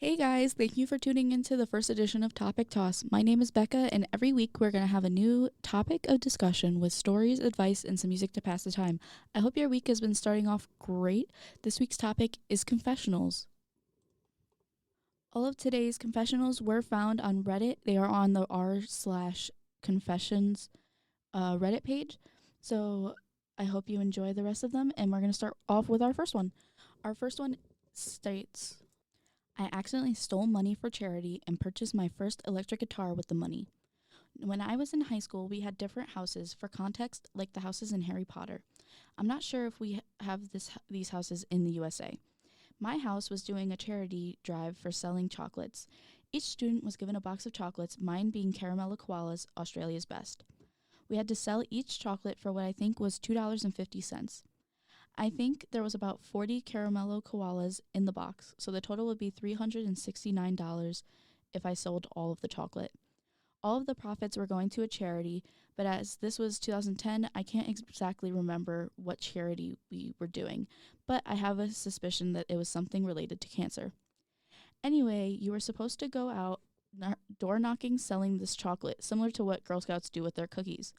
Hey guys, thank you for tuning into the first edition of Topic Toss. My name is Becca, and every week we're going to have a new topic of discussion with stories, advice, and some music to pass the time. I hope your week has been starting off great. This week's topic is confessionals. All of today's confessionals were found on Reddit. They are on the r/confessions Reddit page. So I hope you enjoy the rest of them, and we're going to start off with our first one. Our first one states, I accidentally stole money for charity and purchased my first electric guitar with the money. When I was in high school, we had different houses. For context, like the houses in Harry Potter. I'm not sure if we have these houses in the USA. My house was doing a charity drive for selling chocolates. Each student was given a box of chocolates, mine being Caramello Koalas, Australia's best. We had to sell each chocolate for what I think was $2.50. I think there was about 40 Caramello Koalas in the box, so the total would be $369 if I sold all of the chocolate. All of the profits were going to a charity, but as this was 2010, I can't exactly remember what charity we were doing, but I have a suspicion that it was something related to cancer. Anyway, you were supposed to go out door knocking selling this chocolate, similar to what Girl Scouts do with their cookies.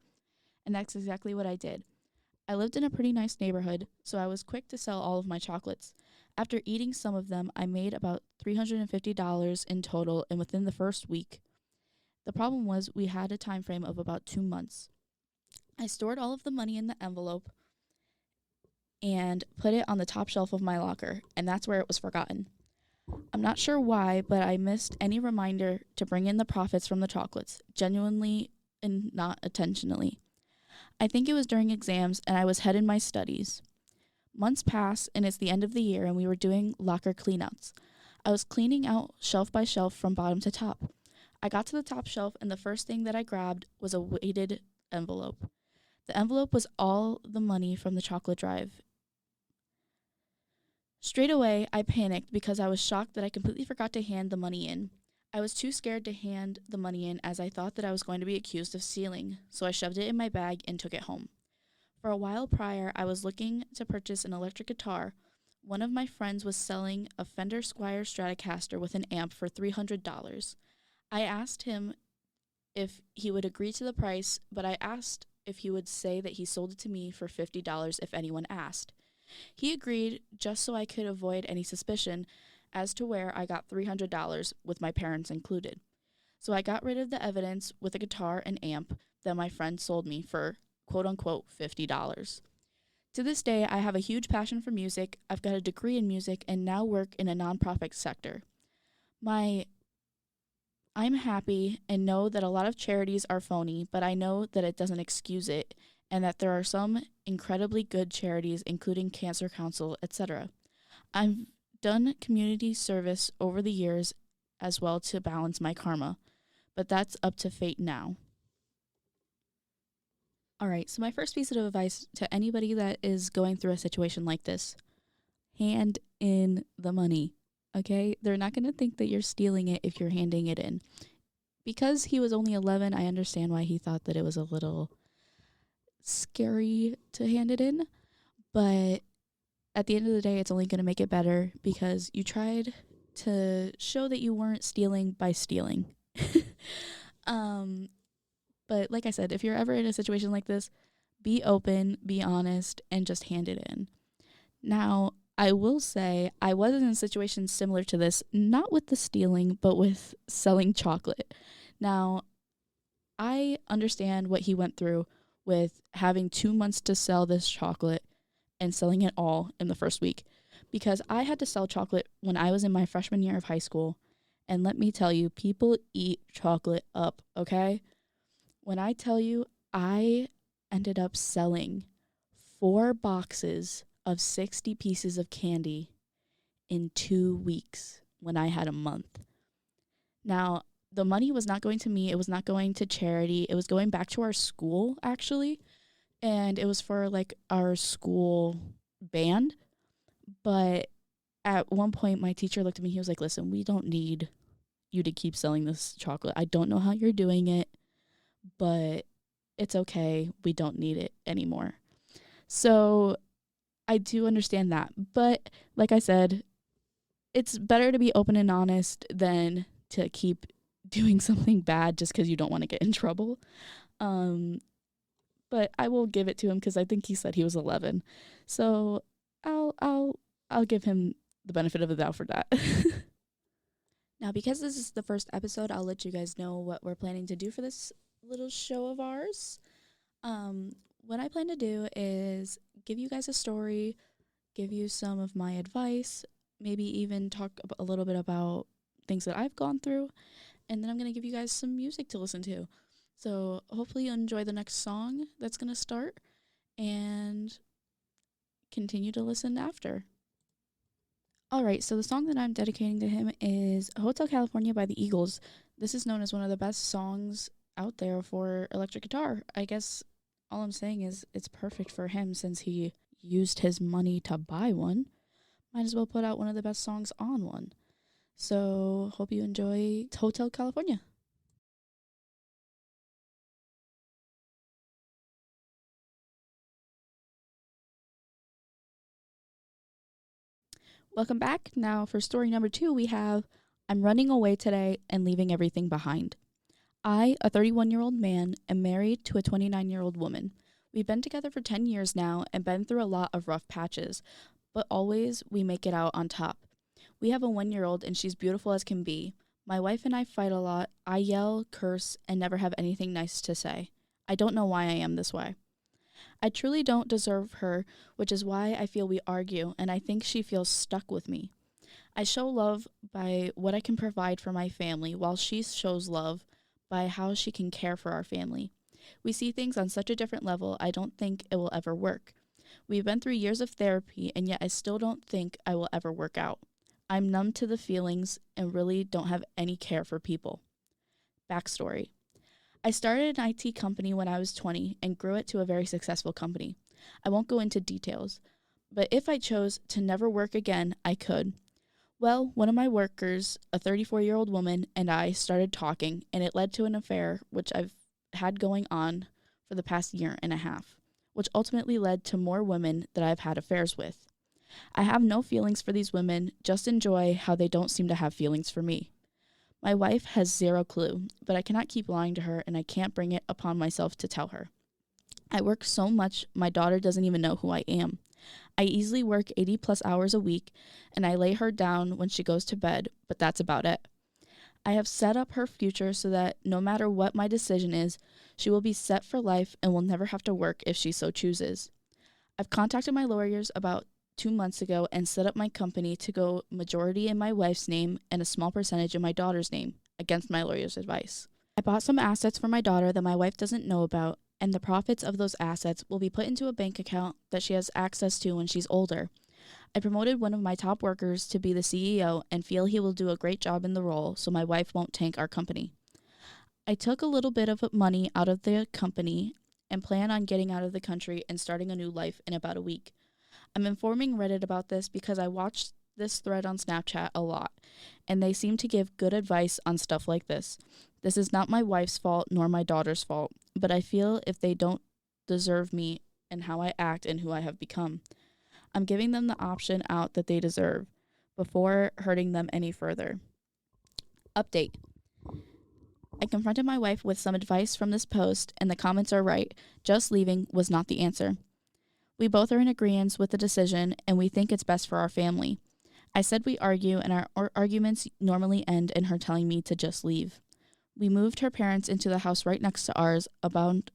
And that's exactly what I did. I lived in a pretty nice neighborhood, so I was quick to sell all of my chocolates. After eating some of them, I made about $350 in total and within the first week. The problem was we had a time frame of about 2 months. I stored all of the money in the envelope and put it on the top shelf of my locker, and that's where it was forgotten. I'm not sure why, but I missed any reminder to bring in the profits from the chocolates, genuinely and not intentionally. I think it was during exams and I was head in my studies. Months pass and it's the end of the year and we were doing locker cleanouts. I was cleaning out shelf by shelf from bottom to top. I got to the top shelf and the first thing that I grabbed was a weighted envelope. The envelope was all the money from the chocolate drive. Straight away, I panicked because I was shocked that I completely forgot to hand the money in. I was too scared to hand the money in as I thought that I was going to be accused of stealing, so I shoved it in my bag and took it home. For a while prior, I was looking to purchase an electric guitar. One of my friends was selling a Fender Squier Stratocaster with an amp for $300. I asked him if he would agree to the price, but I asked if he would say that he sold it to me for $50 if anyone asked. He agreed just so I could avoid any suspicion as to where I got $300 with my parents included. So I got rid of the evidence with a guitar and amp that my friend sold me for quote-unquote $50. To this day, I have a huge passion for music. I've got a degree in music and now work in a nonprofit sector. I'm happy and know that a lot of charities are phony, but I know that it doesn't excuse it and that there are some incredibly good charities, including Cancer Council, etc. I've done community service over the years as well to balance my karma, but that's up to fate now. All right, so my first piece of advice to anybody that is going through a situation like this, hand in the money, okay? They're not going to think that you're stealing it if you're handing it in. Because he was only 11, I understand why he thought that it was a little scary to hand it in, but at the end of the day, it's only going to make it better because you tried to show that you weren't stealing by stealing. But like I said, if you're ever in a situation like this, be open, be honest, and just hand it in. Now, I will say I was in a situation similar to this, not with the stealing, but with selling chocolate. Now, I understand what he went through with having 2 months to sell this chocolate and selling it all in the first week, because I had to sell chocolate when I was in my freshman year of high school, and let me tell you, people eat chocolate up, okay? When I tell you, I ended up selling 4 boxes of 60 pieces of candy in 2 weeks when I had a month. Now, the money was not going to me, it was not going to charity, it was going back to our school, actually. And it was for like our school band. But at one point my teacher looked at me, he was like, listen, we don't need you to keep selling this chocolate. I don't know how you're doing it, but it's okay. We don't need it anymore. So I do understand that. But like I said, it's better to be open and honest than to keep doing something bad just because you don't want to get in trouble. Um, but I will give it to him because I think he said he was 11. So I'll give him the benefit of the doubt for that. Now, because this is the first episode, I'll let you guys know what we're planning to do for this little show of ours. What I plan to do is give you guys a story, give you some of my advice, maybe even talk a little bit about things that I've gone through, and then I'm going to give you guys some music to listen to. So hopefully you enjoy the next song that's going to start and continue to listen after. All right, so the song that I'm dedicating to him is Hotel California by the Eagles. This is known as one of the best songs out there for electric guitar. I guess all I'm saying is it's perfect for him since he used his money to buy one. Might as well put out one of the best songs on one. So hope you enjoy Hotel California. Welcome back. Now for story number 2, we have I'm running away today and leaving everything behind. I, a 31-year-old man, am married to a 29-year-old woman. We've been together for 10 years now and been through a lot of rough patches, but always we make it out on top. We have a 1-year-old and she's beautiful as can be. My wife and I fight a lot. I yell, curse, and never have anything nice to say. I don't know why I am this way. I truly don't deserve her, which is why I feel we argue, and I think she feels stuck with me. I show love by what I can provide for my family, while she shows love by how she can care for our family. We see things on such a different level, I don't think it will ever work. We've been through years of therapy, and yet I still don't think I will ever work out. I'm numb to the feelings and really don't have any care for people. Backstory. I started an IT company when I was 20 and grew it to a very successful company. I won't go into details, but if I chose to never work again, I could. Well, one of my workers, a 34-year-old woman, and I started talking, and it led to an affair which I've had going on for the past year and a half, which ultimately led to more women that I've had affairs with. I have no feelings for these women, just enjoy how they don't seem to have feelings for me. My wife has zero clue, but I cannot keep lying to her and I can't bring it upon myself to tell her. I work so much, my daughter doesn't even know who I am. I easily work 80 plus hours a week and I lay her down when she goes to bed, but that's about it. I have set up her future so that no matter what my decision is, she will be set for life and will never have to work if she so chooses. I've contacted my lawyers about 2 months ago and set up my company to go majority in my wife's name and a small percentage in my daughter's name, against my lawyer's advice. I bought some assets for my daughter that my wife doesn't know about, and the profits of those assets will be put into a bank account that she has access to when she's older. I promoted one of my top workers to be the CEO and feel he will do a great job in the role so my wife won't tank our company. I took a little bit of money out of the company and plan on getting out of the country and starting a new life in about a week. I'm informing Reddit about this because I watched this thread on Snapchat a lot, and they seem to give good advice on stuff like this. This is not my wife's fault nor my daughter's fault, but I feel if they don't deserve me and how I act and who I have become. I'm giving them the option out that they deserve before hurting them any further. Update. I confronted my wife with some advice from this post, and the comments are right. Just leaving was not the answer. We both are in agreement with the decision, and we think it's best for our family. I said we argue, and our arguments normally end in her telling me to just leave. We moved her parents into the house right next to ours around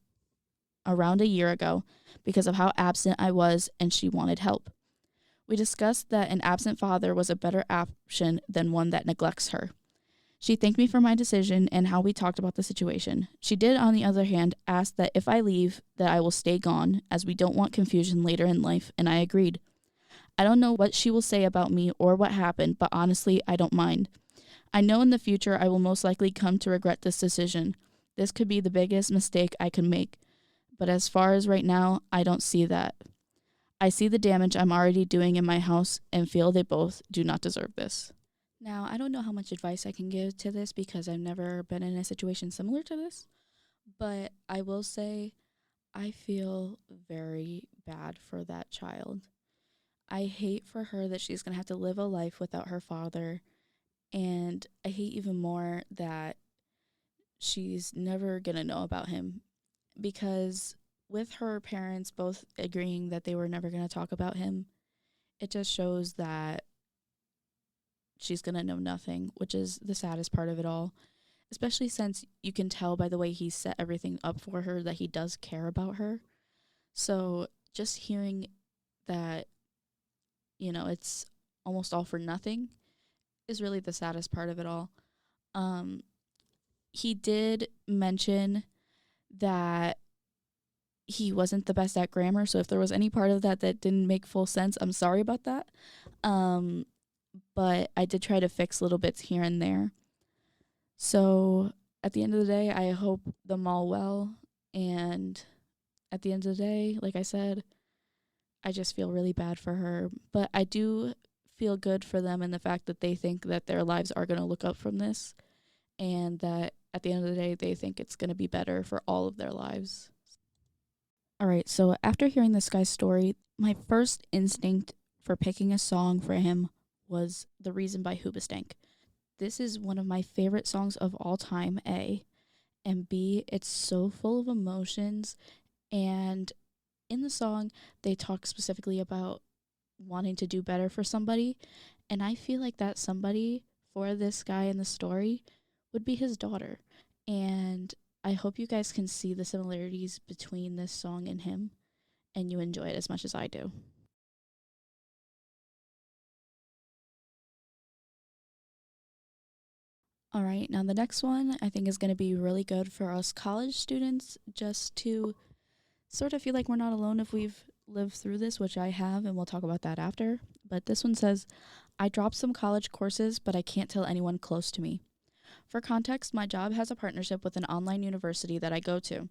a year ago because of how absent I was and she wanted help. We discussed that an absent father was a better option than one that neglects her. She thanked me for my decision and how we talked about the situation. She did, on the other hand, ask that if I leave, that I will stay gone, as we don't want confusion later in life, and I agreed. I don't know what she will say about me or what happened, but honestly, I don't mind. I know in the future I will most likely come to regret this decision. This could be the biggest mistake I could make, but as far as right now, I don't see that. I see the damage I'm already doing in my house and feel they both do not deserve this. Now, I don't know how much advice I can give to this because I've never been in a situation similar to this, but I will say I feel very bad for that child. I hate for her that she's going to have to live a life without her father. And I hate even more that she's never going to know about him, because with her parents both agreeing that they were never going to talk about him, it just shows that she's going to know nothing, which is the saddest part of it all, especially since you can tell by the way he set everything up for her that he does care about her. So just hearing that, it's almost all for nothing is really the saddest part of it all. He did mention that he wasn't the best at grammar, so if there was any part of that that didn't make full sense, I'm sorry about that. But I did try to fix little bits here and there. So at the end of the day, I hope them all well. And at the end of the day, like I said, I just feel really bad for her. But I do feel good for them in the fact that they think that their lives are going to look up from this, and that at the end of the day, they think it's going to be better for all of their lives. All right, so after hearing this guy's story, my first instinct for picking a song for him was The Reason by Hoobastank. This is one of my favorite songs of all time, A. And B, it's so full of emotions. And in the song, they talk specifically about wanting to do better for somebody. And I feel like that somebody for this guy in the story would be his daughter. And I hope you guys can see the similarities between this song and him, and you enjoy it as much as I do. All right, now the next one I think is going to be really good for us college students, just to sort of feel like we're not alone if we've lived through this, which I have, and we'll talk about that after. But this one says, I dropped some college courses, but I can't tell anyone close to me. For context, my job has a partnership with an online university that I go to.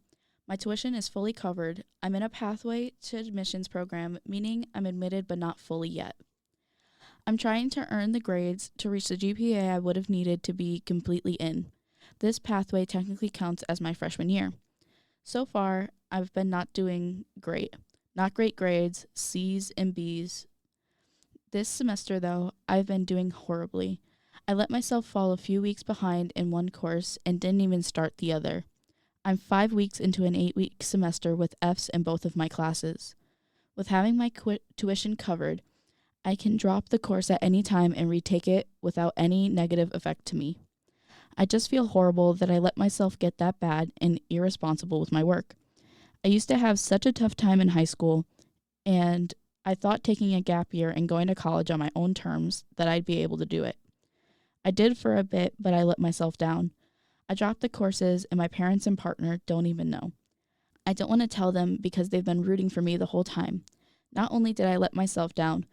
My tuition is fully covered. I'm in a pathway to admissions program, meaning I'm admitted but not fully yet. I'm trying to earn the grades to reach the GPA I would have needed to be completely in. This pathway technically counts as my freshman year. So far, I've been not doing great. Not great grades, C's and B's. This semester, though, I've been doing horribly. I let myself fall a few weeks behind in one course and didn't even start the other. I'm 5 weeks into an 8-week semester with F's in both of my classes. With having my tuition covered, I can drop the course at any time and retake it without any negative effect to me. I just feel horrible that I let myself get that bad and irresponsible with my work. I used to have such a tough time in high school, and I thought taking a gap year and going to college on my own terms that I'd be able to do it. I did for a bit, but I let myself down. I dropped the courses, and my parents and partner don't even know. I don't want to tell them because they've been rooting for me the whole time. Not only did I let myself down,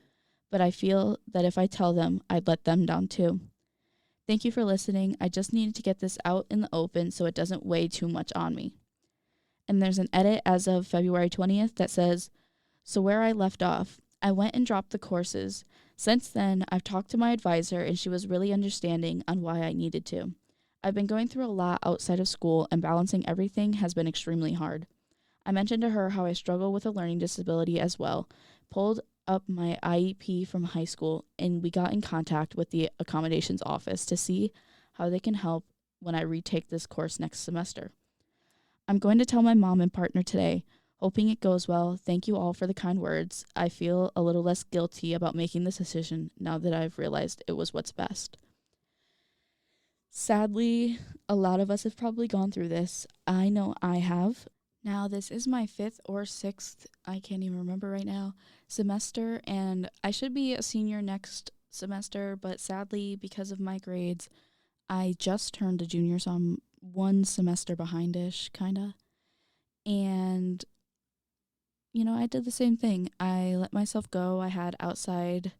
but I feel that if I tell them, I'd let them down too. Thank you for listening. I just needed to get this out in the open so it doesn't weigh too much on me. And there's an edit as of February 20th that says, so where I left off, I went and dropped the courses. Since then, I've talked to my advisor and she was really understanding on why I needed to. I've been going through a lot outside of school and balancing everything has been extremely hard. I mentioned to her how I struggle with a learning disability as well, pulled up my IEP from high school, and we got in contact with the accommodations office to see how they can help when I retake this course next semester. I'm going to tell my mom and partner today, hoping it goes well. Thank you all for the kind words. I feel a little less guilty about making this decision now that I've realized it was what's best. Sadly, a lot of us have probably gone through this. I know I have. Now, this is my 5th or 6th, I can't even remember right now, semester, and I should be a senior next semester, but sadly, because of my grades, I just turned a junior, so I'm one semester behind-ish, kinda. And, I did the same thing. I let myself go. I had outside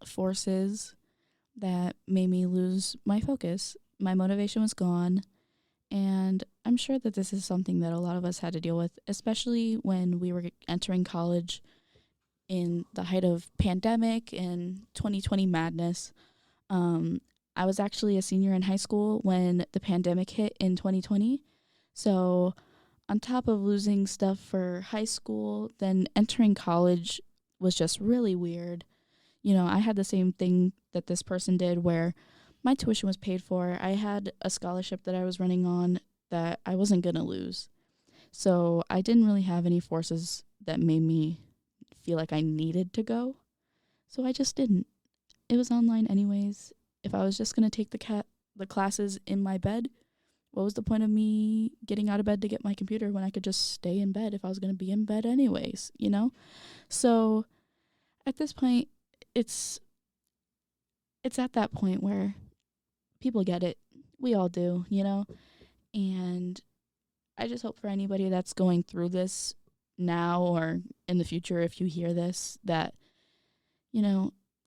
forces that made me lose my focus. My motivation was gone. And I'm sure that this is something that a lot of us had to deal with, especially when we were entering college in the height of pandemic and 2020 madness. I was actually a senior in high school when the pandemic hit in 2020. So on top of losing stuff for high school, then entering college was just really weird. I had the same thing that this person did where my tuition was paid for. I had a scholarship that I was running on that I wasn't going to lose. So I didn't really have any forces that made me feel like I needed to go. So I just didn't. It was online anyways. If I was just going to take the classes in my bed, what was the point of me getting out of bed to get my computer when I could just stay in bed if I was going to be in bed anyways, So at this point, it's at that point where people get it. We all do, And I just hope for anybody that's going through this now or in the future, if you hear this, that,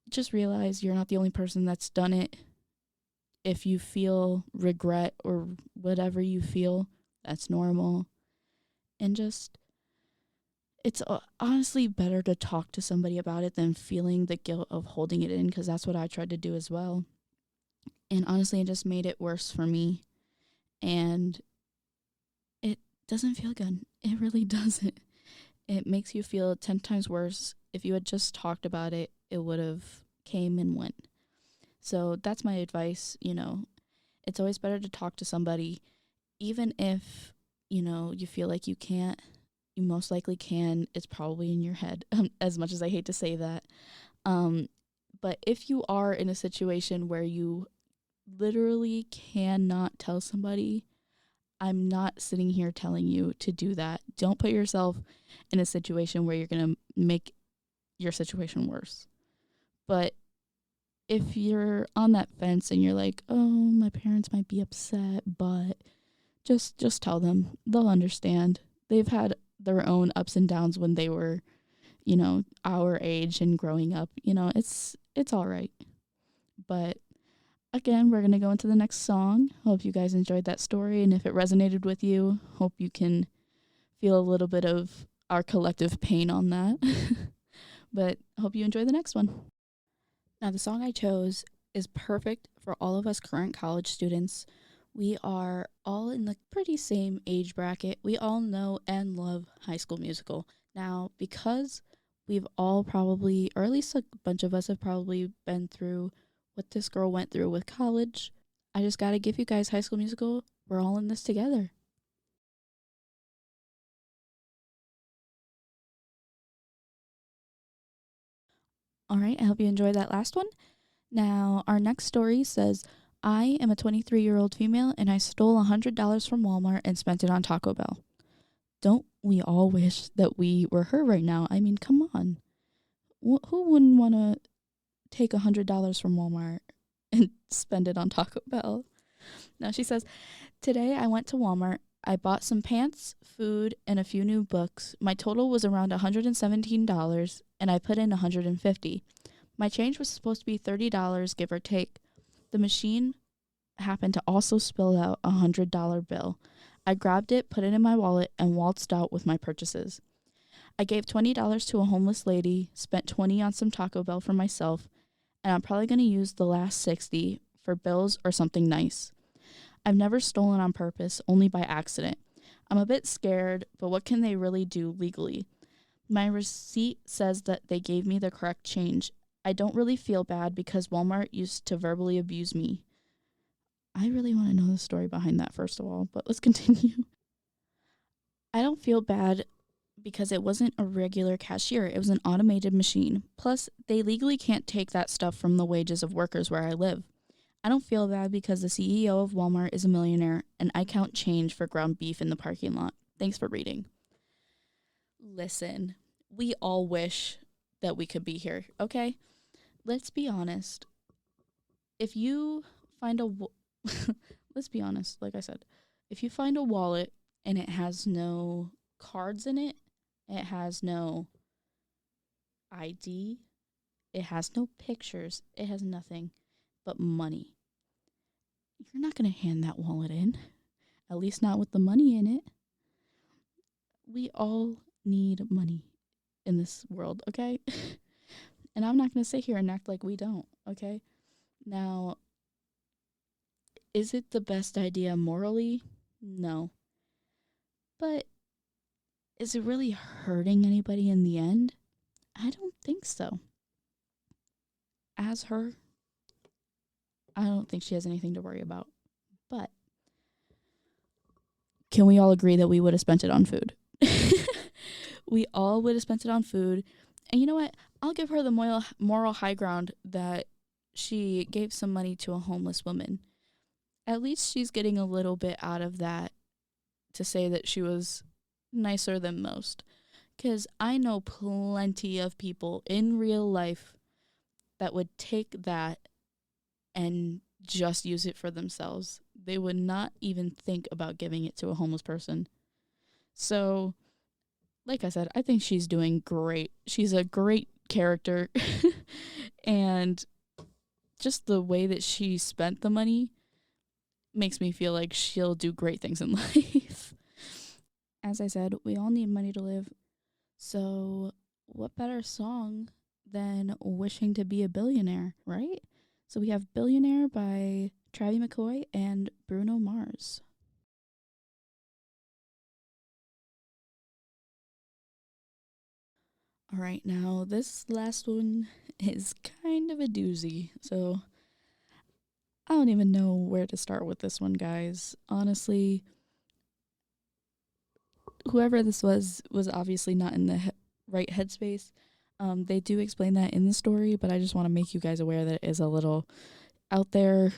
just realize you're not the only person that's done it. If you feel regret or whatever you feel, that's normal. And it's honestly better to talk to somebody about it than feeling the guilt of holding it in, because that's what I tried to do as well. And honestly, it just made it worse for me. And it doesn't feel good. It really doesn't. It makes you feel 10 times worse. If you had just talked about it, it would have came and went. So that's my advice. It's always better to talk to somebody, even if, you feel like you can't. You most likely can. It's probably in your head, as much as I hate to say that. But if you are in a situation where you literally cannot tell somebody, I'm not sitting here telling you to do that. Don't put yourself in a situation where you're going to make your situation worse. But if you're on that fence and you're like, oh, my parents might be upset, but just tell them. They'll understand. They've had their own ups and downs when they were, our age and growing up. It's all right. But again, we're going to go into the next song. Hope you guys enjoyed that story. And if it resonated with you, hope you can feel a little bit of our collective pain on that. But hope you enjoy the next one. Now, the song I chose is perfect for all of us current college students. We are all in the pretty same age bracket. We all know and love High School Musical. Now, because we've all probably, or at least a bunch of us have probably been through what this girl went through with college, I just got to give you guys High School Musical. We're all in this together. All right, I hope you enjoyed that last one. Now, our next story says, I am a 23-year-old female and I stole $100 from Walmart and spent it on Taco Bell. Don't we all wish that we were her right now? I mean, come on. Who wouldn't want to take $100 from Walmart and spend it on Taco Bell? Now she says, today I went to Walmart. I bought some pants, food, and a few new books. My total was around $117 and I put in $150. My change was supposed to be $30, give or take. The machine happened to also spill out a $100 bill. I grabbed it, put it in my wallet, and waltzed out with my purchases. I gave $20 to a homeless lady, spent $20 on some Taco Bell for myself, and I'm probably going to use the last $60 for bills or something nice. I've never stolen on purpose, only by accident. I'm a bit scared, but what can they really do legally? My receipt says that they gave me the correct change. I don't really feel bad because Walmart used to verbally abuse me. I really want to know the story behind that, first of all, but let's continue. I don't feel bad because it wasn't a regular cashier. It was an automated machine. Plus, they legally can't take that stuff from the wages of workers where I live. I don't feel bad because the CEO of Walmart is a millionaire and I count change for ground beef in the parking lot. Thanks for reading. Listen, we all wish that we could be here, okay? Let's be honest. If you find let's be honest, like I said, if you find a wallet and it has no cards in it, it has no ID, it has no pictures, it has nothing but money, you're not going to hand that wallet in, at least not with the money in it. We all need money in this world, okay? And I'm not going to sit here and act like we don't, okay? Now, is it the best idea morally? No. But is it really hurting anybody in the end? I don't think so. As her, I don't think she has anything to worry about. But can we all agree that we would have spent it on food? We all would have spent it on food. And you know what? I'll give her the moral high ground that she gave some money to a homeless woman. At least she's getting a little bit out of that to say that she was nicer than most. Because I know plenty of people in real life that would take that and just use it for themselves. They would not even think about giving it to a homeless person. So, like I said, I think she's doing great. She's a great character. And just the way that she spent the money makes me feel like she'll do great things in life. As I said, we all need money to live. So, what better song than Wishing to Be a Billionaire, right? So, we have Billionaire by Travis McCoy and Bruno Mars. All right, now this last one is kind of a doozy. So, I don't even know where to start with this one, guys. Honestly, whoever this was obviously not in the right headspace. They do explain that in the story, but I just want to make you guys aware that it is a little out there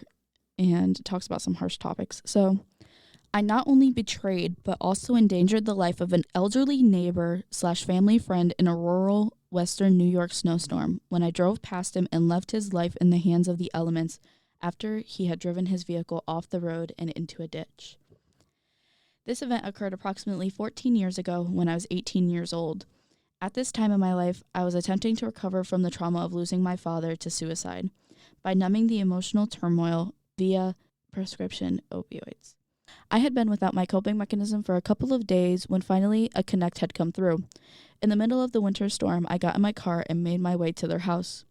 and talks about some harsh topics. So, I not only betrayed, but also endangered the life of an elderly neighbor / family friend in a rural western New York snowstorm when I drove past him and left his life in the hands of the elements after he had driven his vehicle off the road and into a ditch. This event occurred approximately 14 years ago when I was 18 years old. At this time in my life, I was attempting to recover from the trauma of losing my father to suicide by numbing the emotional turmoil via prescription opioids. I had been without my coping mechanism for a couple of days when finally a connect had come through. In the middle of the winter storm, I got in my car and made my way to their house.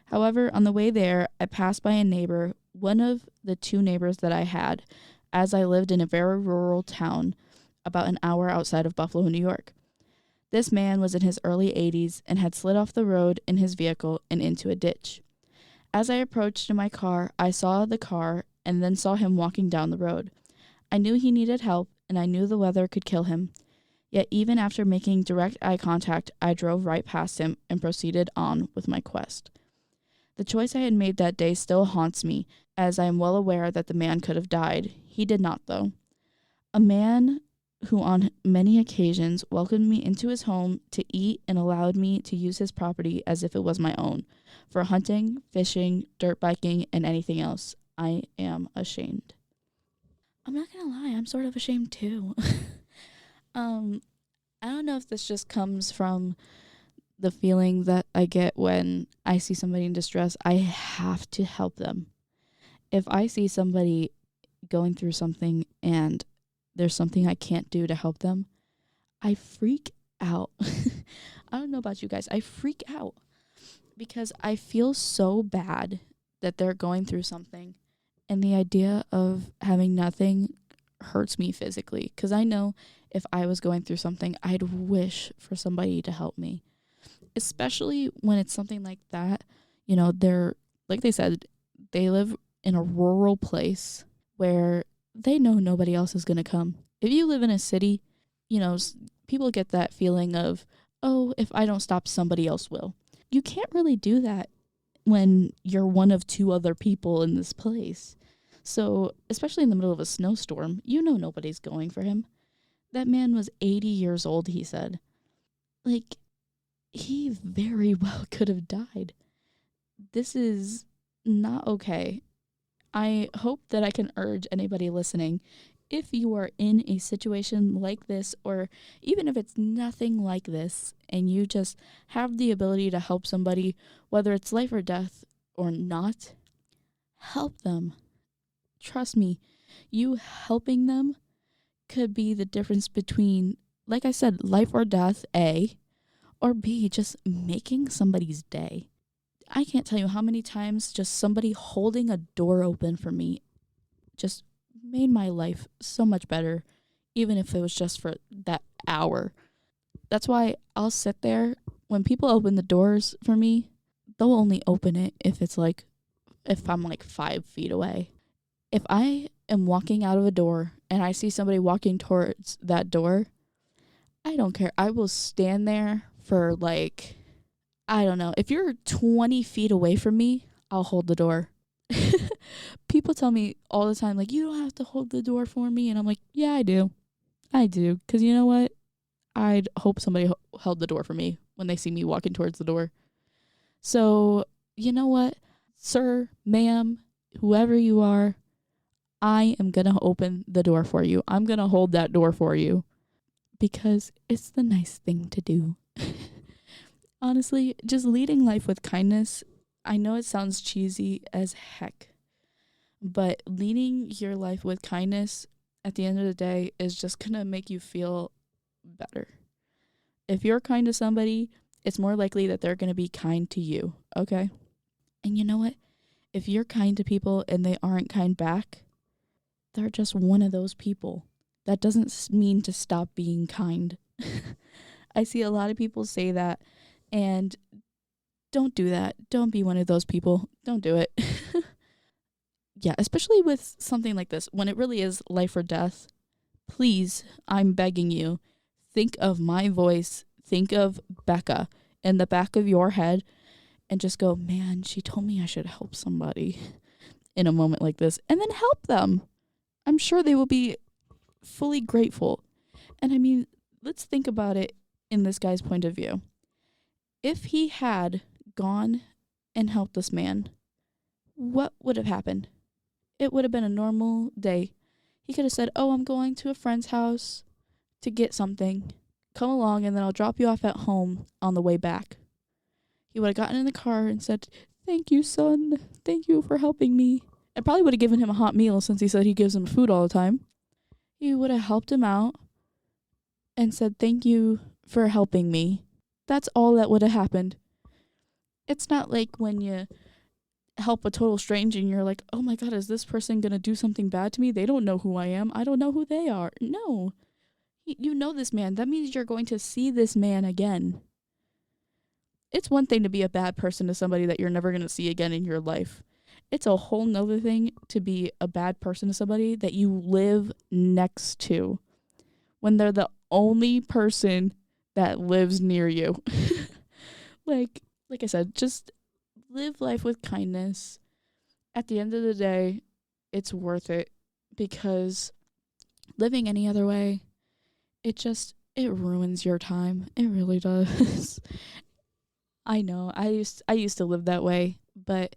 However, on the way there, I passed by a neighbor, one of the two neighbors that I had, as I lived in a very rural town about an hour outside of Buffalo, New York. This man was in his early 80s and had slid off the road in his vehicle and into a ditch. As I approached in my car, I saw the car and then saw him walking down the road. I knew he needed help, and I knew the weather could kill him. Yet even after making direct eye contact, I drove right past him and proceeded on with my quest. The choice I had made that day still haunts me, as I am well aware that the man could have died. He did not, though. A man who on many occasions welcomed me into his home to eat and allowed me to use his property as if it was my own, for hunting, fishing, dirt biking, and anything else. I am ashamed. I'm not gonna lie, I'm sort of ashamed too. I don't know if this just comes from the feeling that I get when I see somebody in distress. I have to help them. If I see somebody going through something and there's something I can't do to help them, I freak out. I don't know about you guys. I freak out because I feel so bad that they're going through something. And the idea of having nothing hurts me physically because I know if I was going through something, I'd wish for somebody to help me. Especially when it's something like that. You know, they're, like they said, they live in a rural place where they know nobody else is going to come. If you live in a city, you know, people get that feeling of, oh, if I don't stop, somebody else will. You can't really do that when you're one of two other people in this place. So, especially in the middle of a snowstorm, you know nobody's going for him. That man was 80 years old, he said. Like, he very well could have died. This is not okay. I hope that I can urge anybody listening, if you are in a situation like this, or even if it's nothing like this, and you just have the ability to help somebody, whether it's life or death or not, help them. Trust me, you helping them could be the difference between, like I said, life or death, A, or B, just making somebody's day. I can't tell you how many times just somebody holding a door open for me just made my life so much better, even if it was just for that hour. That's why I'll sit there when people open the doors for me, they'll only open it if I'm like 5 feet away. If I am walking out of a door and I see somebody walking towards that door, I don't care. I will stand there for like, I don't know. If you're 20 feet away from me, I'll hold the door. People tell me all the time, like, you don't have to hold the door for me. And I'm like, yeah, I do. I do. Because you know what? I'd hope somebody held the door for me when they see me walking towards the door. So, you know what? Sir, ma'am, whoever you are, I am going to open the door for you. I'm going to hold that door for you because it's the nice thing to do. Honestly, just leading life with kindness, I know it sounds cheesy as heck, but leading your life with kindness at the end of the day is just going to make you feel better. If you're kind to somebody, it's more likely that they're going to be kind to you, okay? And you know what? If you're kind to people and they aren't kind back, they're just one of those people. That doesn't mean to stop being kind. I see a lot of people say that, and don't do that. Don't be one of those people. Don't do it. Yeah, especially with something like this, when it really is life or death, please, I'm begging you, think of my voice, think of Becca in the back of your head, and just go, man, she told me I should help somebody in a moment like this, and then help them. I'm sure they will be fully grateful. And I mean, let's think about it in this guy's point of view. If he had gone and helped this man, what would have happened? It would have been a normal day. He could have said, oh, I'm going to a friend's house to get something. Come along and then I'll drop you off at home on the way back. He would have gotten in the car and said, thank you, son. Thank you for helping me. I probably would have given him a hot meal since he said he gives him food all the time. He would have helped him out and said, thank you for helping me. That's all that would have happened. It's not like when you help a total stranger and you're like, oh my God, is this person going to do something bad to me? They don't know who I am. I don't know who they are. No. You know this man. That means you're going to see this man again. It's one thing to be a bad person to somebody that you're never going to see again in your life. It's a whole nother thing to be a bad person to somebody that you live next to when they're the only person that lives near you. Like I said, just live life with kindness. At the end of the day, it's worth it because living any other way, it ruins your time. It really does. I know. I used to live that way, but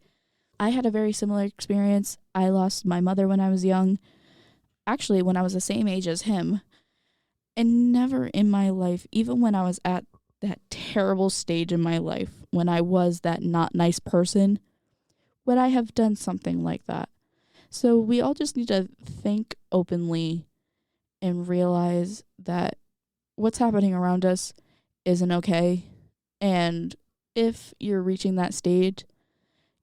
I had a very similar experience. I lost my mother when I was young. Actually, when I was the same age as him. And never in my life, even when I was at that terrible stage in my life, when I was that not nice person, would I have done something like that. So we all just need to think openly and realize that what's happening around us isn't okay. And if you're reaching that stage,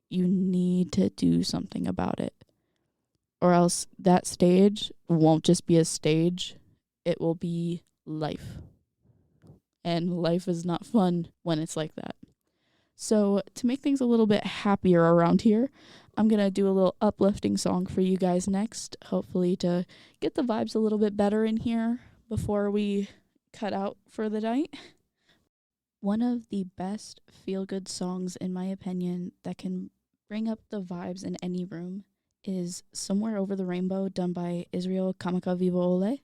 you need to do something about it. Or else that stage won't just be a stage. It will be life. And life is not fun when it's like that. So to make things a little bit happier around here, I'm going to do a little uplifting song for you guys next, hopefully to get the vibes a little bit better in here before we cut out for the night. One of the best feel-good songs, in my opinion, that can bring up the vibes in any room is Somewhere Over the Rainbow, done by Israel Kamakawiwo'ole.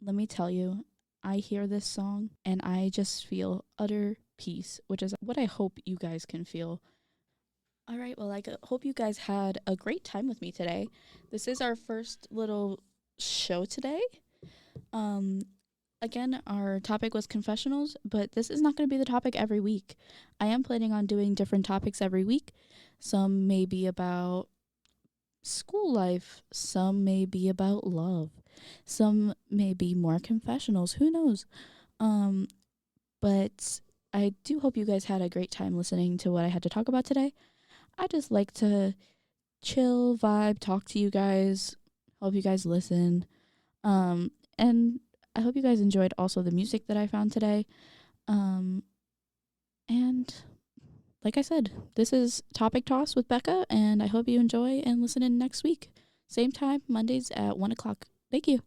Let me tell you, I hear this song and I just feel utter peace, which is what I hope you guys can feel. All right, well, I hope you guys had a great time with me today. This is our first little show today. Again, our topic was confessionals, but this is not going to be the topic every week. I am planning on doing different topics every week. Some may be about school life. Some may be about love. Some may be more confessionals. Who knows? But I do hope you guys had a great time listening to what I had to talk about today. I just like to chill, vibe, talk to you guys. Hope you guys listen. And I hope you guys enjoyed also the music that I found today. And And like I said, this is Topic Toss with Becca, and I hope you enjoy and listen in next week. Same time, Mondays at 1 o'clock. Thank you.